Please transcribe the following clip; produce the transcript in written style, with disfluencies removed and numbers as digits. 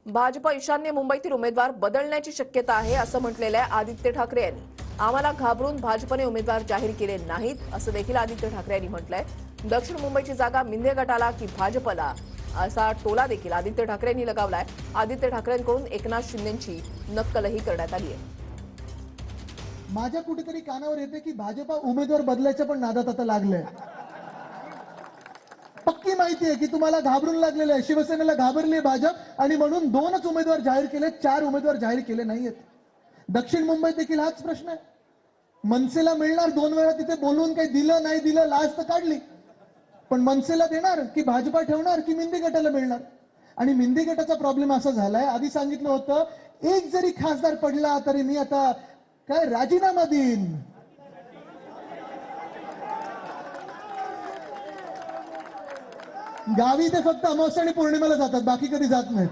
भाजप ईशान्य मुंबईतील उमेदवार बदलण्याची शक्यता आहे असं म्हटलेलं आहे आदित्य ठाकरे यांनी. आम्हाला घाबरून भाजपने उमेदवार जाहीर केले नाहीत असं देखील आदित्य ठाकरे यांनी म्हटलंय. दक्षिण मुंबईची जागा मिंदे गटाला की भाजपला असा टोला देखील आदित्य ठाकरे यांनी लगावलाय. आदित्य ठाकरेंकडून एकनाथ शिंदेंची नक्कलही करण्यात आली आहे. माझ्या कुठेतरी कानावर येते की भाजपा उमेदवार बदलायच्या पण नादात आता लागलंय. पक्की माहिती आहे की तुम्हाला घाबरून लागलेलं आहे. शिवसेनेला घाबरली भाजप आणि म्हणून 2च उमेदवार जाहीर केले, 4 उमेदवार जाहीर केले नाहीयेत. दक्षिण मुंबईत देखील हाच प्रश्न आहे. मनसेला मिळणार 2 वेळा तिथे बोलून काही दिलं नाही दिलं लाज तर काढली, पण मनसेला देणार की भाजपा ठेवणार की मिंदी गटाला मिळणार. आणि मिंदी गटाचा प्रॉब्लेम असा झालाय, आधी सांगितलं होतं एक जरी खासदार पडला तरी मी आता काय राजीनामा देईन. गावी ते फक्त अमावस्या आणि पौर्णिमेला जातात, बाकी कधी जात नाहीत.